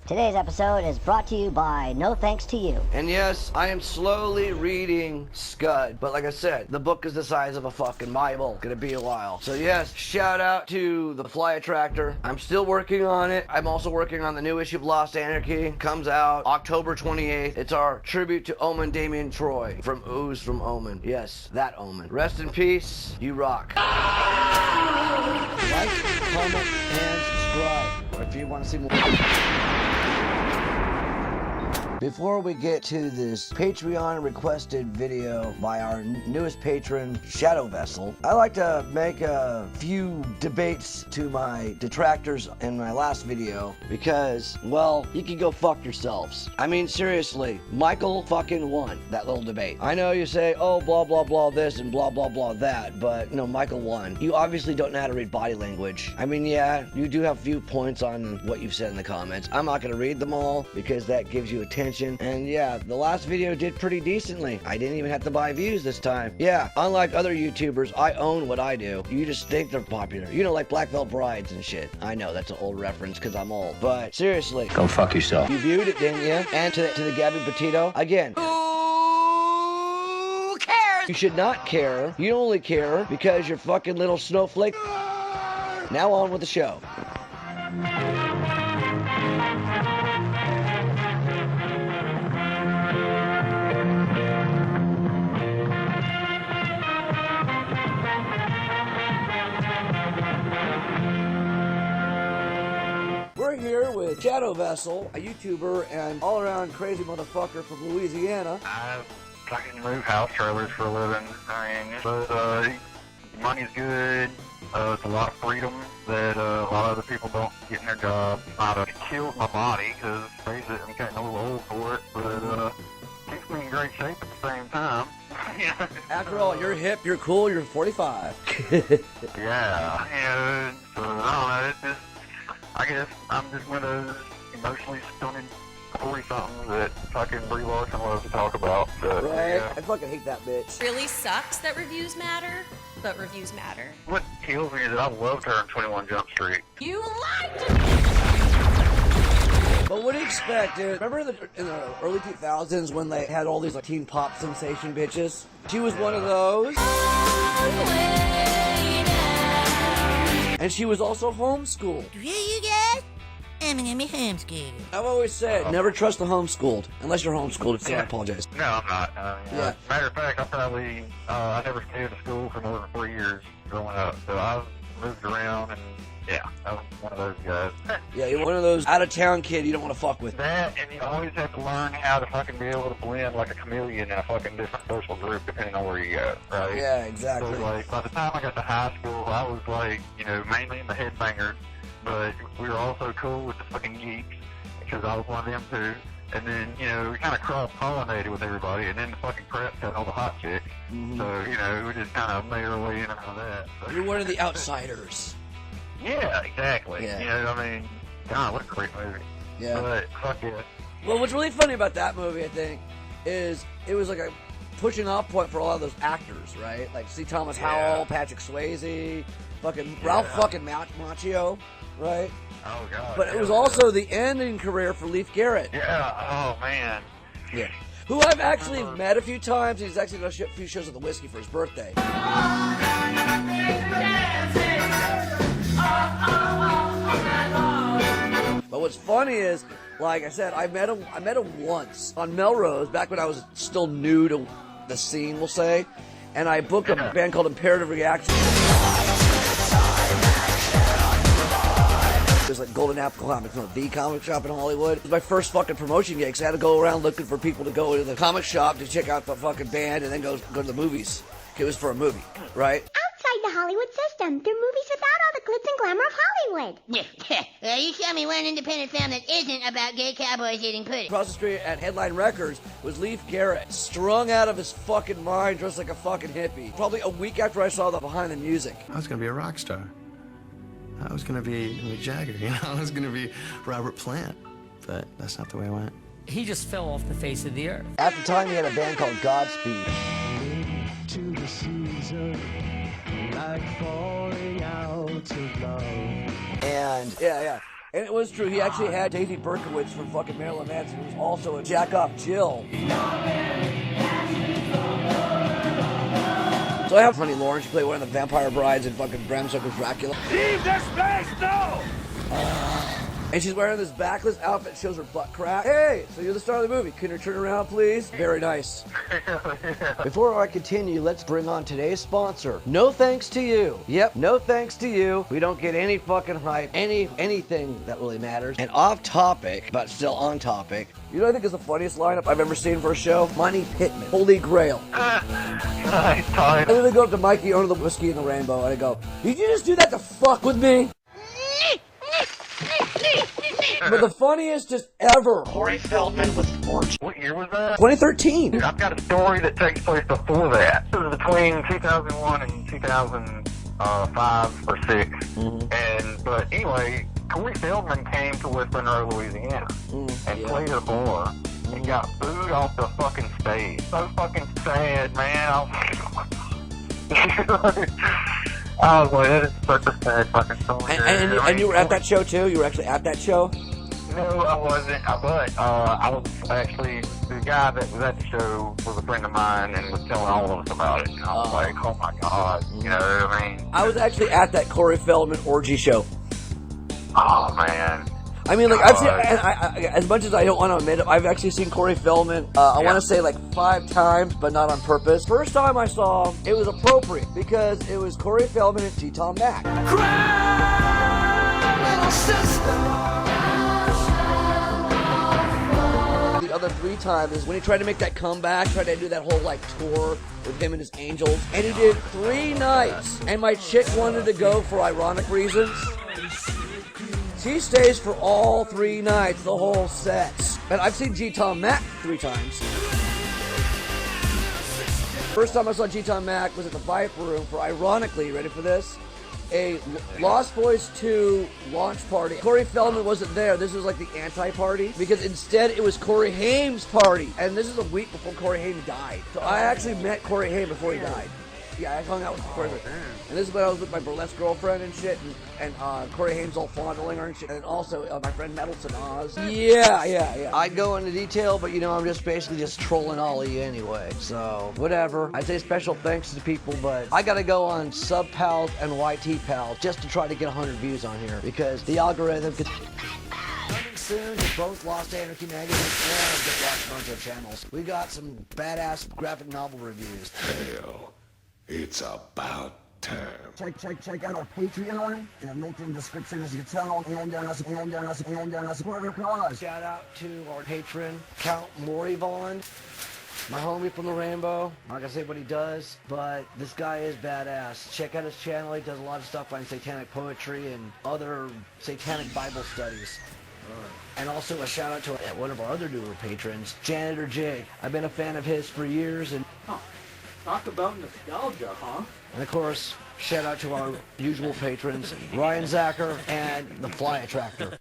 Today's episode is brought to you by No Thanks to You. And yes, I am slowly reading Scud, but like I said, the book is the size of a fucking Bible. Gonna be a while. So yes, shout out to The Fly Attractor. I'm still working on it. I'm also working on the new issue of Lost Anarchy. Comes out October 28th. It's our tribute to Omen Damien Troy from Ooze from Omen. Yes, that Omen. Rest in peace. You rock. Like, comment, and subscribe if you want to see more. Before we get to this Patreon requested video by our newest patron, ShadowVessel, I like to make a few debates to my detractors in my last video because, well, you can go fuck yourselves. I mean, seriously, Michael fucking won that little debate. I know you say, oh, blah, blah, blah this and blah, blah, blah that, but, no, Michael won. You obviously don't know how to read body language. I mean, yeah, you do have a few points on what you've said in the comments. I'm not going to read them all because that gives you attention. And yeah, the last video did pretty decently. I didn't even have to buy views this time. Yeah, unlike other YouTubers, I own what I do. You just think they're popular. You know, like Black Veil Brides and shit. I know that's an old reference because I'm old. But seriously. Go fuck yourself. You viewed it, didn't you? And to the Gabby Petito. Again. Who cares? You should not care. You only care because you're fucking little snowflake. Now on with the show. We're here with ShadowVessel, a YouTuber and all-around crazy motherfucker from Louisiana. I fucking move house trailers for a living. I mean, but money's good. It's a lot of freedom that a lot of other people don't get in their job. It kills my body because, face it, I'm getting a little old for it, but keeps me in great shape at the same time. After all, you're hip, you're cool, you're 45. Yeah, and so, I don't know, it's just, I guess I'm just one of those emotionally stunted 40-somethings that fucking Brie Larson loves to talk about. But, right? yeah. I fucking hate that bitch. Really sucks that reviews matter, but reviews matter. What kills me is that I loved her in 21 Jump Street. You lied to But what do you expect, dude? Remember in the early 2000s when they had all these like teen pop sensation bitches? She was one of those. And she was also homeschooled. Really, you guys? I'm gonna be homeschooled. I've always said, never trust the homeschooled. Unless you're homeschooled, so I apologize. No, I'm not. Yeah. Matter of fact, I never stayed at school for more than 4 years growing up. So I moved around and, yeah, I was one of those guys. Yeah, you're one of those out-of-town kid you don't want to fuck with. That, and you always have to learn how to fucking be able to blend like a chameleon in a fucking different social group depending on where you go, right? Yeah, exactly. So, like, by the time I got to high school, I was, like, mainly in the headbangers, but we were also cool with the fucking geeks, because I was one of them too. And then, we kind of cross-pollinated with everybody, and then the fucking prep got all the hot chicks. Mm-hmm. So, we just kind of made our way in and out of that. So. You're one of the outsiders. Yeah, exactly. Yeah. God, what a great movie. Yeah. But, fuck yeah. Well, what's really funny about that movie, I think, is it was like a pushing off point for a lot of those actors, right? Like, C. Thomas Howell, Patrick Swayze, fucking Ralph fucking Macchio, right? Oh, God. But it was also the ending career for Leif Garrett. Yeah, oh, man. Yeah. Who I've actually met a few times. He's actually done a few shows at the Whiskey for his birthday. But what's funny is, like I said, I met him once on Melrose, back when I was still new to the scene, we'll say. And I booked a band called Imperative Reaction. There's like Golden Apple Comics, the comic shop in Hollywood. It was my first fucking promotion gig, so I had to go around looking for people to go to the comic shop to check out the fucking band and then go to the movies. It was for a movie, right? Outside the Hollywood system, they're movies without all the glitz and glamour of Hollywood. You show me one independent film that isn't about gay cowboys eating pudding. Across the street at Headline Records was Leif Garrett, strung out of his fucking mind, dressed like a fucking hippie. Probably a week after I saw the Behind the Music. I was gonna be a rock star. I was gonna be Mick Jagger, I was gonna be Robert Plant, but that's not the way it went. He just fell off the face of the earth. At the time, he had a band called Godspeed. To the season, like falling out of love. And, yeah. And it was true. He actually had Daisy Berkowitz from fucking Marilyn Manson, who was also a jack-off Jill. So I have Honey Lauren. She played one of the vampire brides in fucking Bram Stoker's Dracula. Leave this place, no! And she's wearing this backless outfit, shows her butt crack. Hey, so you're the star of the movie. Can you turn around, please? Very nice. Before I continue, let's bring on today's sponsor. No thanks to you. Yep, no thanks to you. We don't get any fucking hype, anything that really matters. And off topic, but still on topic. You know what I think is the funniest lineup I've ever seen for a show? Monty Pittman. Holy Grail. Nice time. And then they go up to Mikey, owner of the Whiskey and the Rainbow, and I go, did you just do that to fuck with me? But the funniest just ever. Corey Feldman was forged. What year was that? 2013. Dude, I've got a story that takes place before that. It was between 2001 and 2005 or 6. But anyway, Corey Feldman came to West Monroe, Louisiana, and played a bar and got booed off the fucking stage. So fucking sad, man. I was like, that is such a sad fucking story. And you were at that show too? You were actually at that show? No, I wasn't. But I was actually, the guy that was at the show was a friend of mine and was telling all of us about it. And I was like, oh my god, you know what I mean? I was actually at that Corey Feldman orgy show. Oh man. I mean, like, I've seen, as much as I don't want to admit it, I've actually seen Corey Feldman, I want to say like 5 times, but not on purpose. First time I saw him, it was appropriate, because it was Corey Feldman and G-Tom Mac. The other 3 times is when he tried to make that comeback, tried to do that whole, like, tour with him and his Angels, and he did 3 nights, and my chick wanted to go for ironic reasons. She stays for all 3 nights, the whole set. And I've seen G-Tom Mac 3 times. First time I saw G-Tom Mac was at the Viper Room for, ironically, ready for this? A Lost Boys 2 launch party. Corey Feldman wasn't there. This was like the anti-party, because instead it was Corey Haim's party. And this is a week before Corey Haim died. So I actually met Corey Haim before he died. Yeah, I hung out with Corey. And this is when I was with my burlesque girlfriend and shit, and Corey Haim's all fondling her and shit, and also my friend Meddleton Oz. Yeah. I'd go into detail, but you know, I'm just basically just trolling all of you anyway, so whatever. I'd say special thanks to people, but I gotta go on Sub Pals and YT Pals just to try to get 100 views on here, because the algorithm could... Coming soon to both Lost Anarchy magazine and the WatchMojo channels. We got some badass graphic novel reviews. Hell. It's about time. Check out our Patreon. Linked in the description is your channel. Shout out to our patron, Count MoriVond, my homie from the Rainbow. I'm not gonna say what he does, but this guy is badass. Check out his channel. He does a lot of stuff on satanic poetry and other satanic Bible studies. And also a shout out to one of our other newer patrons, Janitor Jakes. I've been a fan of his for years, and talk about nostalgia, huh? And of course, shout out to our usual patrons, Ryan Zacher and the Fly Attractor.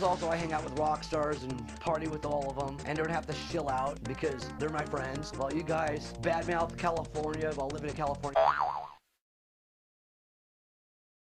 Also, I hang out with rock stars and party with all of them, and don't have to chill out because they're my friends. While you guys badmouth California while living in California.